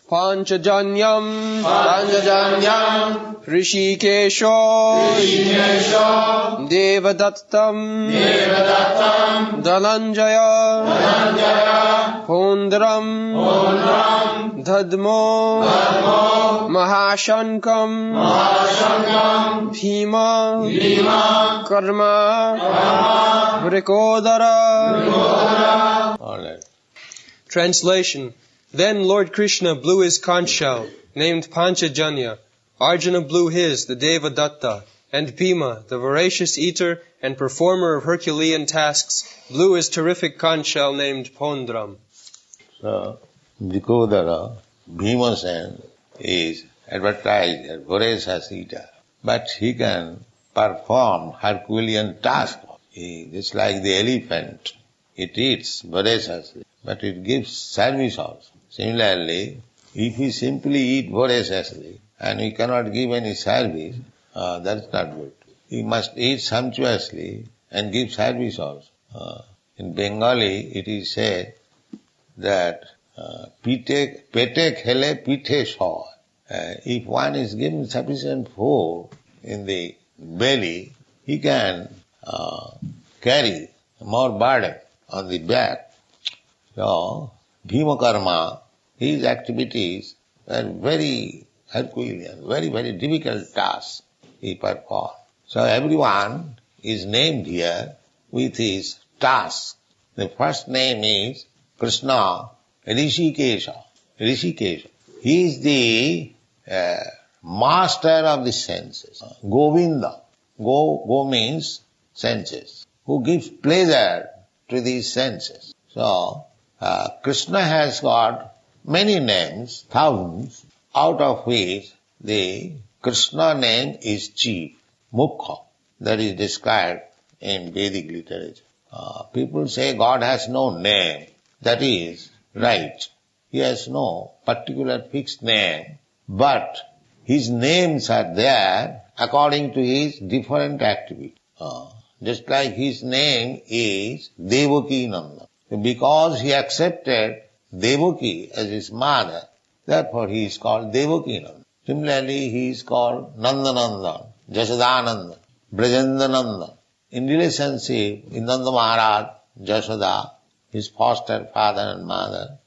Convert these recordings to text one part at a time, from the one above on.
Panchajanyam Rishikesho Devadattam Dhananjaya Pondram Dadmo Mahashankam Bhima Karma Vrikodara. All right. Translation. Then Lord Krishna blew his conch shell, named Panchajanya. Arjuna blew his, the Devadatta, and Bhima, the voracious eater and performer of Herculean tasks, blew his terrific conch shell named Pondram. So, Vrikodara, Bhimasen, is advertised as voracious eater, but he can perform Herculean tasks. Just like the elephant, it eats voraciously, but it gives service also. Similarly, if we simply eat voraciously and we cannot give any service, that's not good. We must eat sumptuously and give service also. In Bengali, it is said that pete khele pithe soy. If one is given sufficient food in the belly, he can carry more burden on the back. So, Bhima Karma, his activities were very Herculean, very, very difficult tasks he performed. So everyone is named here with his task. The first name is Krishna Rishikesha. Rishikesha. He is the master of the senses. Govinda. Go means senses. Who gives pleasure to these senses. So, Krishna has got many names, thousands, out of which the Krishna name is chief, Mukha, that is described in Vedic literature. People say God has no name. That is right. He has no particular fixed name, but his names are there according to his different activity. Just like his name is Devaki Nanda. Because he accepted Devaki as his mother, therefore he is called Devaki Nanda. Similarly, he is called Nandanandan, Jashodanandan, Brajendanandan. In relationship with Nanda Maharaj, Jashoda, his foster father and mother.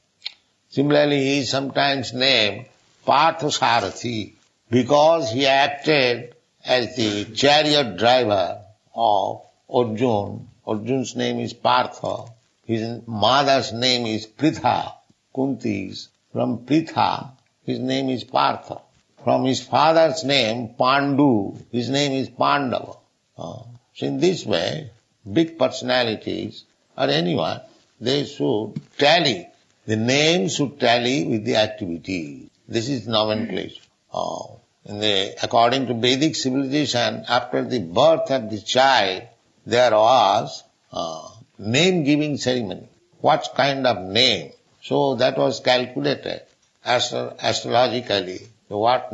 Similarly, he is sometimes named Parthasarathi because he acted as the chariot driver of Arjuna. Arjuna's name is Partha. His mother's name is Pritha, Kunti's. From Pritha, his name is Partha. From his father's name, Pandu, his name is Pandava. So in this way, big personalities or anyone, they should tally. The name should tally with the activity. This is nomenclature. According to Vedic civilization, after the birth of the child, there was name-giving ceremony. What kind of name? So that was calculated astrologically, what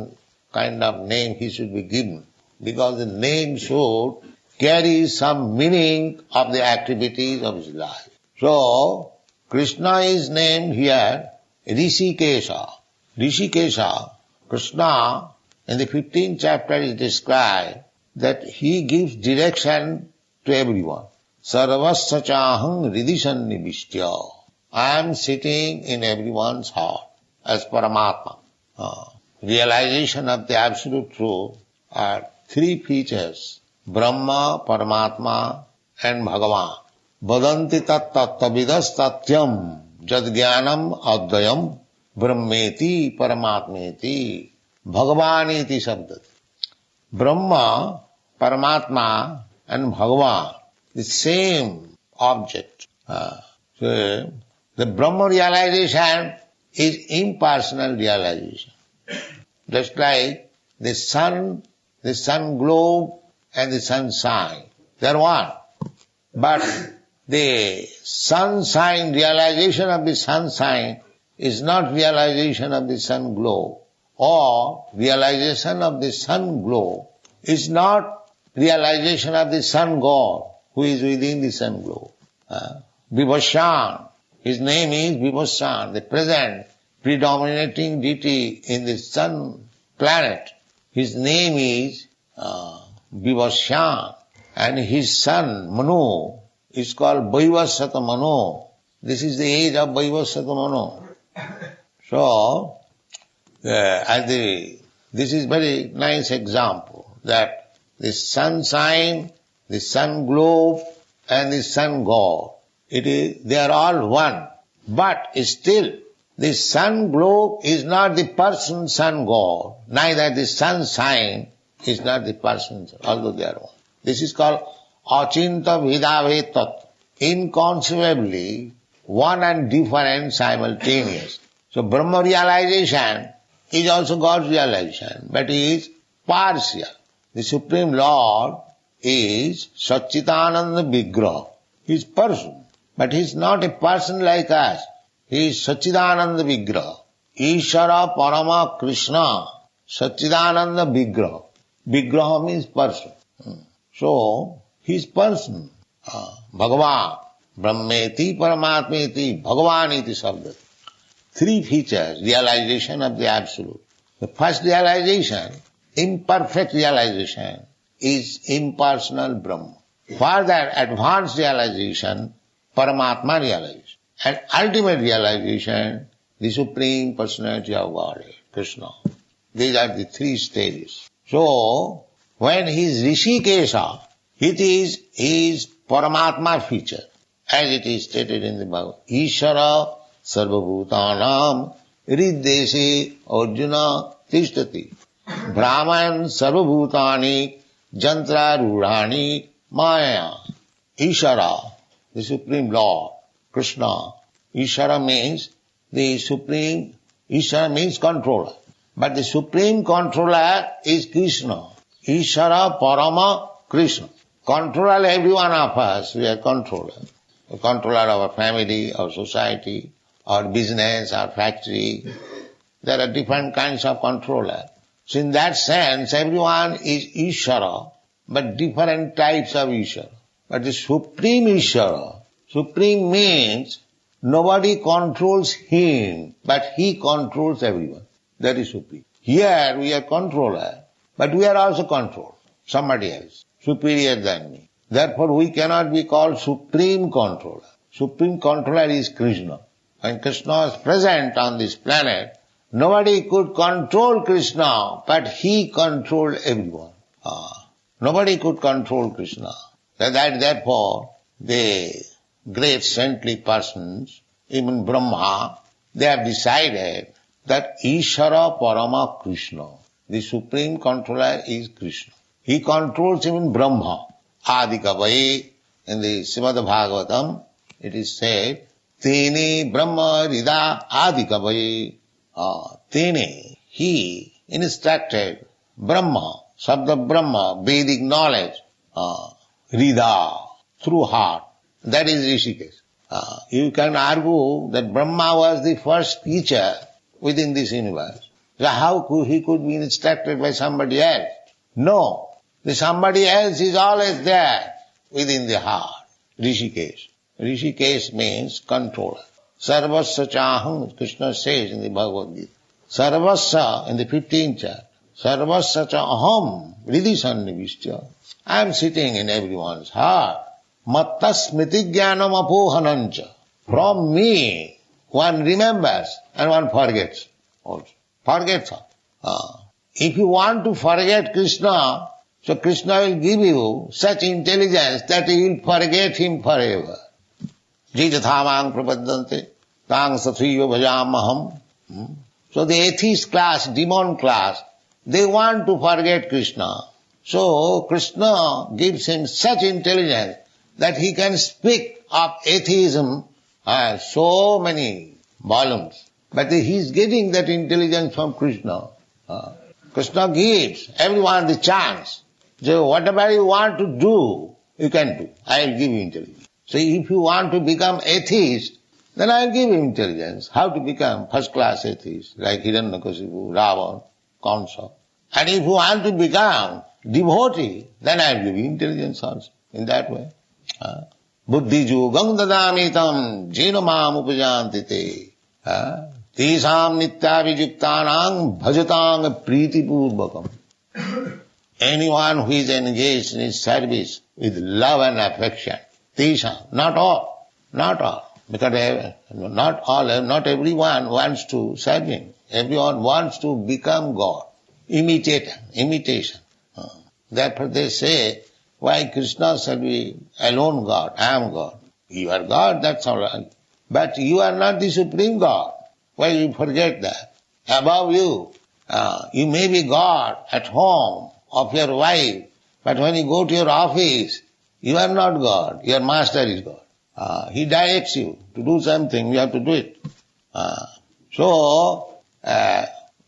kind of name he should be given. Because the name should carry some meaning of the activities of his life. So, Krishna is named here Rishikesha. Rishikesha, Krishna, in the 15th chapter is described that he gives direction to everyone. Sarvasya chaham ridishan nibishtya. I am sitting in everyone's heart as Paramatma. Realization of the absolute truth are three features, Brahma, Paramatma and Bhagavan. Vadanti tat tattavidas tatyam jadgyanam advayam brahmeti paramatmeti bhagavaniti sabdati. Brahma, Paramatma and Bhagavan, the same object. So the Brahma realization is impersonal realization. Just like the sun globe and the sunshine, they are one. But the sunshine, realization of the sunshine is not realization of the sun globe, or realization of the sun globe is not realization of the sun god who is within the sun globe. Vibhashan, his name is Vibhashan, the present predominating deity in the sun planet. His name is Vivasyan, and his son Manu is called Vaivasata Manu. This is the age of Vaivasata Manu. So, this is very nice example that the sun sign, the sun globe, and the sun god, they are all one. But still, the sun globe is not the person sun god, neither the sun sign is not the person, although they are one. This is called achinta vidave tat, inconceivably one and different simultaneous. So Brahma realization is also God's realization, but it is partial. The Supreme Lord is Satchitananda Vigraha. He is person, but he is not a person like us. He is Satchitananda Vigraha. Ishara Parama Krishna, Satchitananda Vigraha. Vigraha means person. So, he is person. Bhagavan, Brahmeti Paramatmeti, Bhagavan iti sabda. Three features, realization of the Absolute. The first realization, imperfect realization, is impersonal Brahma. Further advanced realization, Paramatma realization. And ultimate realization, the Supreme Personality of Godhead, Krishna. These are the three stages. So, when he is Rishikesha, it is his Paramatma feature, as it is stated in the Bhagavad Gita. Ishara Sarvabhutanam Riddesi Arjuna Tishtati Brahman Sarvabhutani Jantra Rudhani Maya. Ishara, the Supreme Lord, Krishna. Ishara means the Supreme, Ishara means controller. But the Supreme Controller is Krishna. Ishara Parama Krishna. Controller every one of us, we are controller. The controller of our family, our society, our business, our factory. There are different kinds of controller. So in that sense, everyone is Ishara, but different types of Ishara. But the Supreme Ishara, Supreme means nobody controls him, but he controls everyone. That is Supreme. Here we are controller, but we are also controlled. Somebody else, superior than me. Therefore we cannot be called Supreme Controller. Supreme Controller is Krishna. When Krishna is present on this planet, nobody could control Krishna, but he controlled everyone. Nobody could control Krishna. Therefore, the great saintly persons, even Brahma, they have decided that Ishara Parama Krishna, the Supreme Controller is Krishna. He controls even Brahma. Adikavai, in the Srimad Bhagavatam, it is said, Tene Brahma Rida Adikavai. Tene, he instructed Brahma, Sabda Brahma, Vedic knowledge, Rida, through heart. That is Rishikesh. You can argue that Brahma was the first teacher within this universe. So how he could be instructed by somebody else? No. The somebody else is always there within the heart. Rishikesh. Rishikesh means controller. Sarvasya chaham, Krishna says in the Bhagavad Gita. Sarvasya, in the 15th chapter. Sarvasya chaham, Riddhi sannivishya. I am sitting in everyone's heart. Matta smriti jnanam apohanancha. From me, one remembers and one forgets also. Forgets. If you want to forget Krishna, so Krishna will give you such intelligence that you will forget him forever. Jijathamang prapaddante, tang sathriyo bhajamaham. So the atheist class, demon class, they want to forget Krishna. So Krishna gives him such intelligence that he can speak of atheism so many volumes. But he is getting that intelligence from Krishna. Krishna gives everyone the chance. So whatever you want to do, you can do. I will give you intelligence. So if you want to become atheist, then I will give you intelligence. How to become first class atheist, like Hiranyakasipu, Ravan, Kamsa. And if you want to become devotee, then I will give you intelligence also. In that way. Buddhi jugam dadamitam jena mam upajantite. Tesam nityavijuktanang bhajatang pritipurvakam. Anyone who is engaged in his service with love and affection, tesam, not all, because not everyone wants to serve him. Everyone wants to become God. Imitation. Therefore they say, why Krishna shall be alone God? I am God. You are God, that's all right. But you are not the supreme God. Why you forget that? Above you, you may be God at home of your wife, but when you go to your office, you are not God. Your master is God. He directs you to do something, you have to do it. So,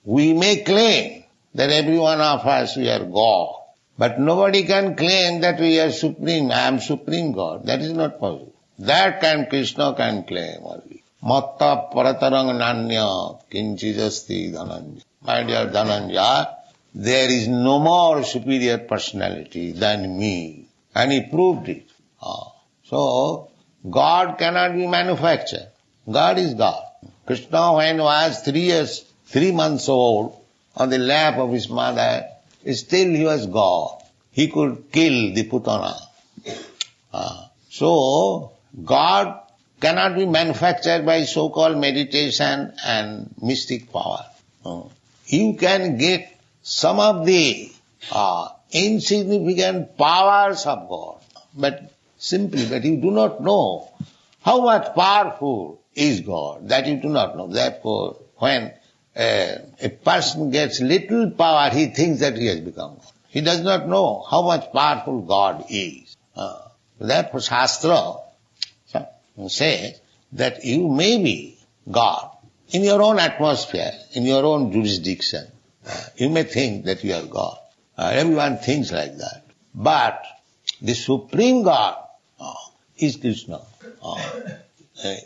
we may claim that every one of us we are God, but nobody can claim that we are supreme, I am supreme God. That is not possible. That Krishna can claim only. Matta paratarang nanya kinchijasti dhananja. My dear Dhananja, there is no more superior personality than me. And he proved it. So, God cannot be manufactured. God is God. Krishna, when he was 3 months old, on the lap of his mother, still he was God. He could kill the Putana. So, God cannot be manufactured by so-called meditation and mystic power. You can get some of the insignificant powers of God, but you do not know how much powerful is God. That you do not know. Therefore, when a person gets little power, he thinks that he has become God. He does not know how much powerful God is. Therefore, Shastra says that you may be God in your own atmosphere, in your own jurisdiction. You may think that you are God. Everyone thinks like that. But the Supreme God is Krishna.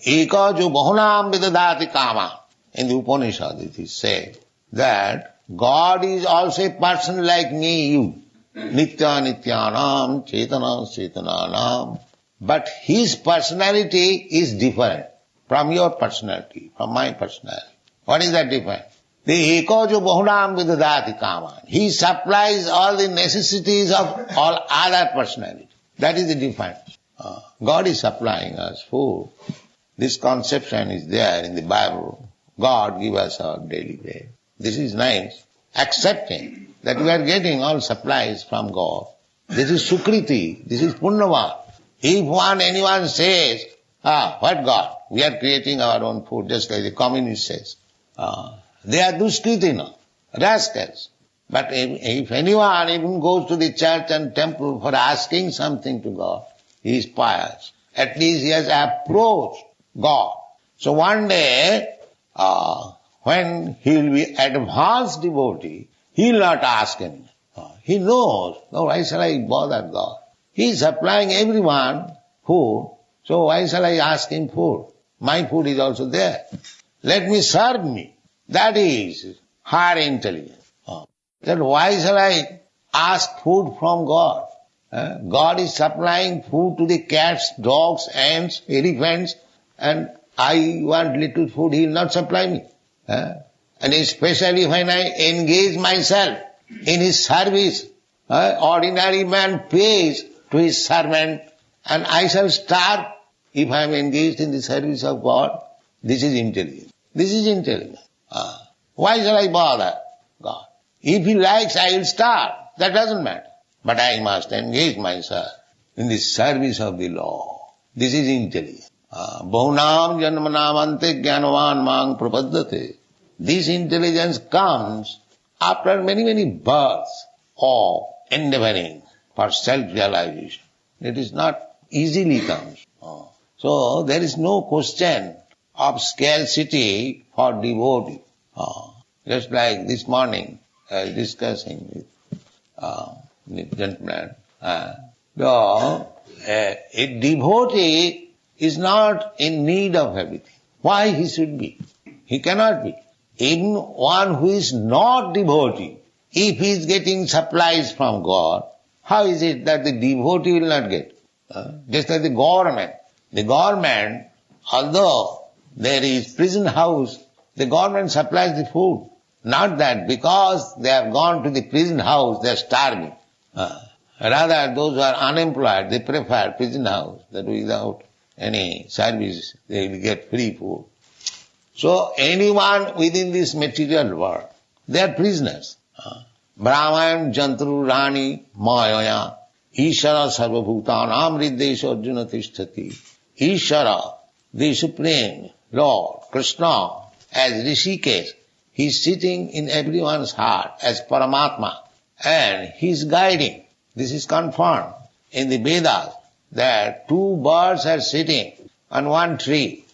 Eka jo bahunam vidadati kama. In the Upanishad it is said that God is also a person like me, you. Nitya nityanam, chetana chetananam. But his personality is different from your personality, from my personality. What is that difference? The eko jo bahunam vidadati kama. He supplies all the necessities of all other personalities. That is the difference. God is supplying us food. This conception is there in the Bible. God give us our daily bread. This is nice. Accepting that we are getting all supplies from God. This is Sukriti. This is Punnava. If anyone says, what God? We are creating our own food, just like the communist says. They are Duskritina, rascals. But if anyone even goes to the church and temple for asking something to God, he is pious. At least he has approached God. So one day, when he will be advanced devotee, he will not ask anything. He knows, why shall I bother God? He is supplying everyone food, so why shall I ask him food? My food is also there. Let me serve me. That is higher intelligence. Then why shall I ask food from God? God is supplying food to the cats, dogs, ants, elephants, and I want little food, he will not supply me. And especially when I engage myself in his service, ordinary man pays to his servant, and I shall starve if I am engaged in the service of God. This is intelligence. This is intelligence. Why shall I bother God? If he likes, I will starve. That doesn't matter. But I must engage myself in the service of the Lord. This is intelligence. Bahunam janmanamante jnanavan mang prapaddate. This intelligence comes after many, many births of endeavoring for self-realization. It is not easily comes. So there is no question of scarcity for devotee. Just like this morning, I was discussing with the gentleman. A devotee is not in need of everything. Why he should be? He cannot be. Even one who is not devotee, if he is getting supplies from God, how is it that the devotee will not get? Just like the government. The government, although there is prison house The government supplies the food. Not that because they have gone to the prison house, they are starving. Rather, those who are unemployed, they prefer prison house, that without any service, they will get free food. So anyone within this material world, they are prisoners. Brahman, Jantru, Rani, Mayaya, Ishara, Sarvabhutanam, Riddesha, Arjuna, Tishtati. Ishara, the Supreme Lord, Krishna, as Rishikesh, he is sitting in everyone's heart as Paramatma, and he is guiding. This is confirmed in the Vedas that two birds are sitting on one tree.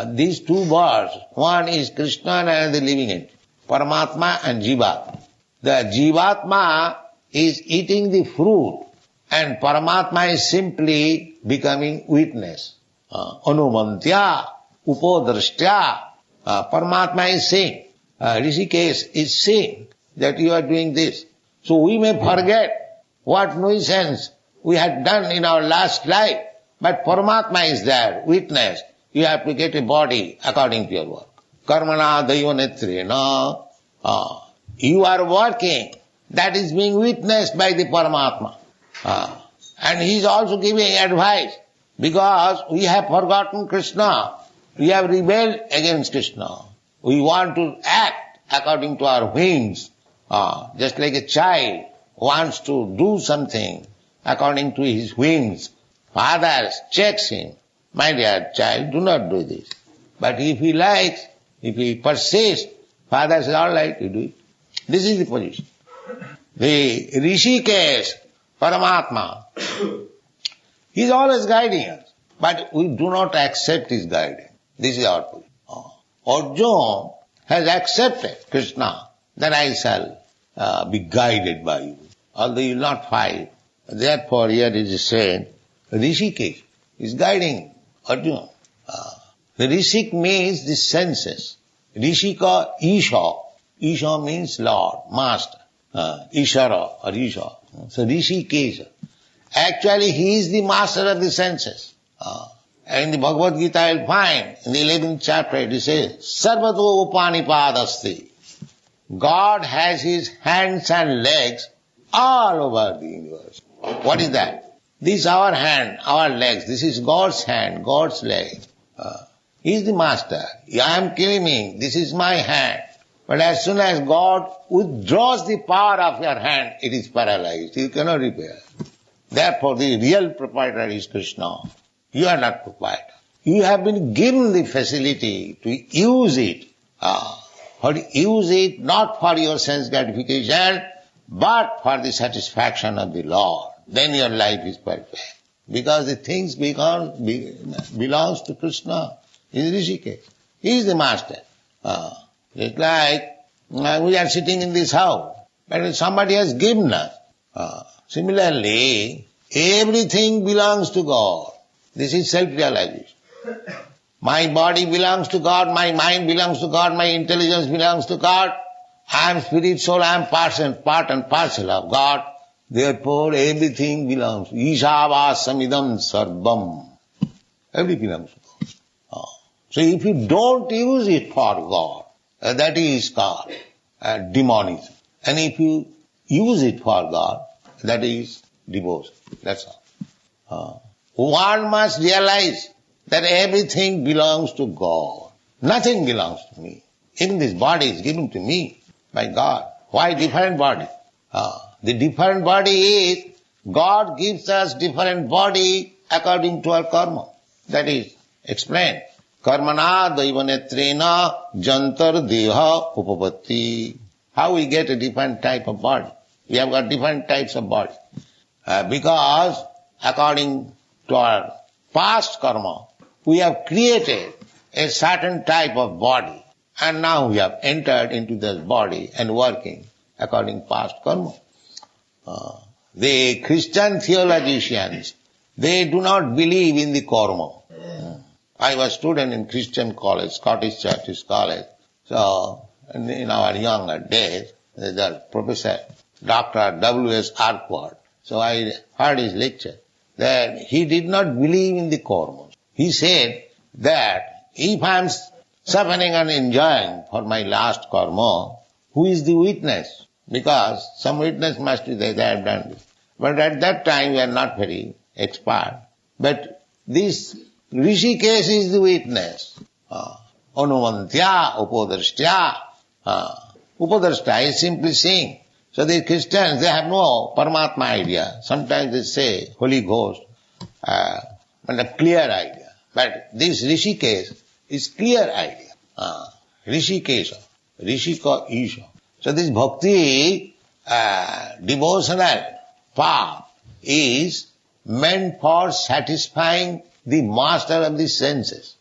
These two birds, one is Krishna and another living entity, Paramatma and Jivatma. The Jivatma is eating the fruit and Paramatma is simply becoming witness. Anumantya, upodrashtya. Paramatma is saying, Rishikesh is saying that you are doing this. So we may forget what nuisance we had done in our last life, but Paramatma is there, witness. You have to get a body according to your work. Karmana daiva netrena. You are working. That is being witnessed by the Paramatma. And he is also giving advice. Because we have forgotten Krishna. We have rebelled against Krishna. We want to act according to our whims. Just like a child wants to do something according to his whims. Father checks him. My dear child, do not do this. But if he likes, if he persists, father says, all right, you do it. This is the position. The Rishikesh, Paramatma, he is always guiding us. But we do not accept his guidance. This is our position. Arjuna has accepted Krishna, that I shall be guided by you. Although you will not fight. Therefore here it is said, Rishikesh is guiding Arjuna. The Rishik means the senses. Rishika, Isha. Isha means Lord, Master. Ishara or Isha. So Rishikesh. Actually he is the master of the senses. And in the Bhagavad Gita you will find, in the 11th chapter it says, Sarvato Upanipadasti. God has his hands and legs all over the universe. What is that? This is our hand, our legs. This is God's hand, God's leg. He is the master. I am claiming, this is my hand. But as soon as God withdraws the power of your hand, it is paralyzed. You cannot repair. Therefore the real proprietor is Krishna. You are not proprietor. You have been given the facility to use it. Use it not for your sense gratification, but for the satisfaction of the Lord. Then your life is perfect. Because the things belongs to Krishna. He is Rishikesh. He is the master. It's like we are sitting in this house, but somebody has given us. Similarly, everything belongs to God. This is self-realization. My body belongs to God, my mind belongs to God, my intelligence belongs to God. I am spirit, soul, I am part and parcel of God. Therefore, everything belongs to Ishavāsamidam sarvam. Everything belongs to God. So if you don't use it for God, that is called demonism. And if you use it for God, that is devotion. That's all. One must realize that everything belongs to God. Nothing belongs to me. Even this body is given to me by God. Why different body? The different body is, God gives us different body according to our karma. That is explained. Karmana daivanetrena jantar deha upapatti. How we get a different type of body? We have got different types of body. Because according to our past karma, we have created a certain type of body. And now we have entered into this body and working according to past karma. The Christian theologians, they do not believe in the karma. I was a student in Christian college, Scottish Church College. So, in our younger days, the professor, Dr. W.S. Arkwood. So I heard his lecture that he did not believe in the karma. He said that if I am suffering and enjoying for my last karma, who is the witness? Because some witness must be there, they have done this. But at that time we are not very expert. But this Rishikesh is the witness. Anumantya, upadrashtya. Upadrashta is simply seeing. So the Christians, they have no Paramatma idea. Sometimes they say Holy Ghost, but a clear idea. But this Rishikesh is clear idea. Rishikesha, Rishika Isha. So this bhakti, devotional path is meant for satisfying the master of the senses.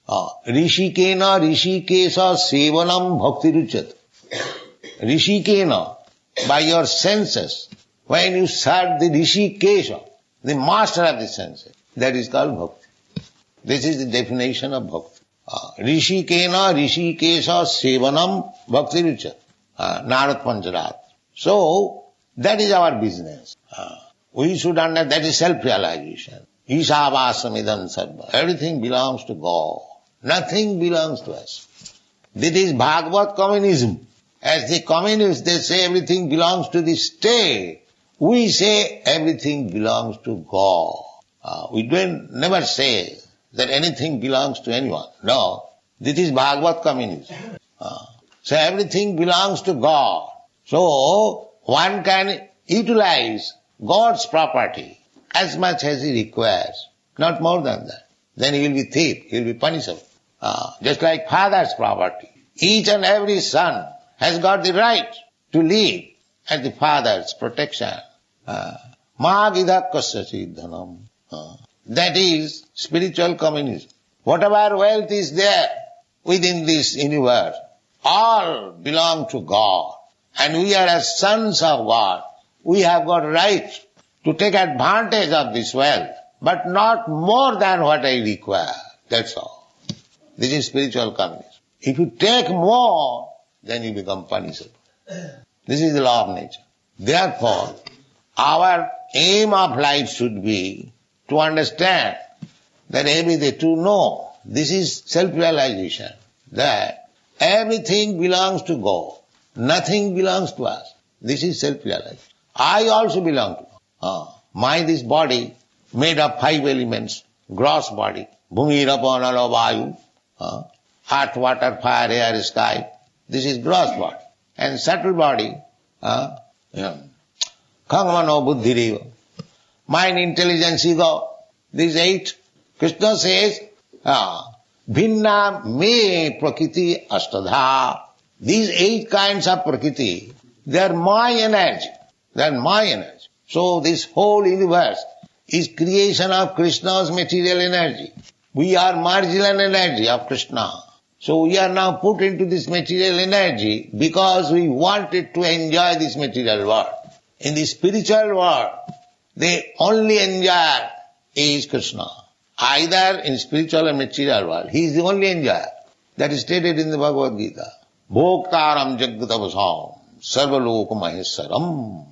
Rishikena Rishikesha Sevanam Bhakti Ruchat. Rishikena, by your senses, when you serve the Rishikesha, the master of the senses, that is called bhakti. This is the definition of bhakti. Rishikena Rishikesha Sevanam Bhakti Ruchat. Narad Pancharat. So, that is our business. We should understand that is self-realization. Ishavasamidan sarva. Everything belongs to God. Nothing belongs to us. This is Bhagavad communism. As the communists, they say everything belongs to the state. We say everything belongs to God. We never say that anything belongs to anyone. No. This is Bhagavad communism. So everything belongs to God. So one can utilize God's property as much as he requires, not more than that. Then he will be thief, he will be punishable. Just like father's property. Each and every son has got the right to live at the father's protection. Mahagidhakkasya dhanam. That is spiritual communism. Whatever wealth is there within this universe, all belong to God. And we are as sons of God. We have got right to take advantage of this wealth, but not more than what I require. That's all. This is spiritual communism. If you take more, then you become punishable. This is the law of nature. Therefore, our aim of life should be to understand that everything, to know, this is self-realization, that everything belongs to God. Nothing belongs to us. This is self-realization. I also belong to God. This body made of 5 elements, gross body, bhumi, rapa, nala, vayu, earth, water, fire, air, sky. This is gross body. And subtle body, khamano, buddhireva. Mind, intelligence, ego, these 8. Krishna says, bhinna me prakriti ashtadha. These 8 kinds of prakriti, they are my energy. They are my energy. So this whole universe is creation of Krishna's material energy. We are marginal energy of Krishna. So we are now put into this material energy because we wanted to enjoy this material world. In the spiritual world, the only enjoyer is Krishna. Either in spiritual or material world, he is the only enjoyer. That is stated in the Bhagavad Gita. Bhoktaram jagatavasam sarvaloka maheswaram.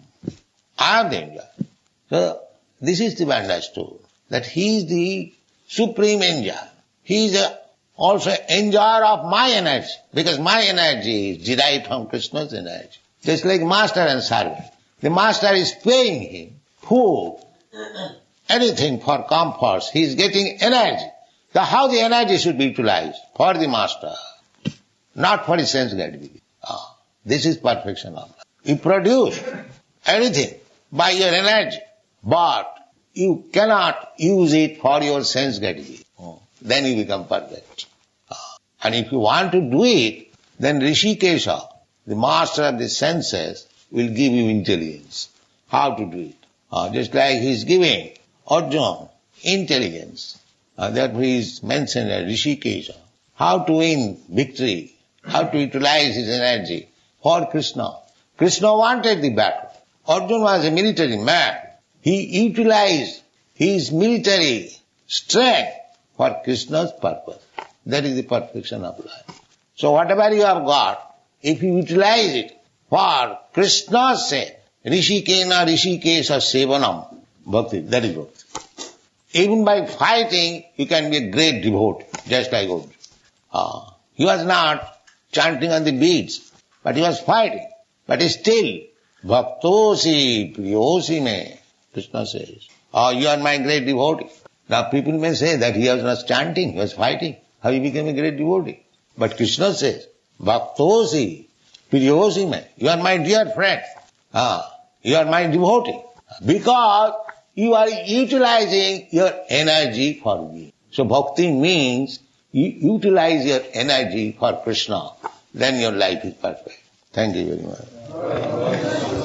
I am the enjoyer. So this is to be understood, that he is the supreme enjoyer. He is also enjoyer of my energy, because my energy is derived from Krishna's energy. Just like master and servant. The master is paying him food, anything for comforts. He is getting energy. So how the energy should be utilized? For the master, not for his sense gratification. This is perfection of life. You produce anything by your energy, but you cannot use it for your sense gratification. Then you become perfect. And if you want to do it, then Rishikesha, the master of the senses, will give you intelligence. How to do it. Just like he is giving Arjuna intelligence. Therefore he is mentioned as Rishikesha. How to win victory, how to utilize his energy for Krishna. Krishna wanted the battle. Arjuna was a military man. He utilized his military strength for Krishna's purpose. That is the perfection of life. So whatever you have got, if you utilize it for Krishna's sake, Rishikena Rishikesha Sevanam, bhakti, that is bhakti. Even by fighting, you can be a great devotee, just like Arjuna. He was not chanting on the beats, but he was fighting. But still, Bhaktosi Priyosi me, Krishna says, oh, you are my great devotee. Now people may say that he was not chanting, he was fighting. How he became a great devotee? But Krishna says, Bhaktosi Priyosi me, you are my dear friend. You are my devotee. Because you are utilizing your energy for me. So bhakti means you utilize your energy for Krishna. Then your life is perfect. Thank you very much.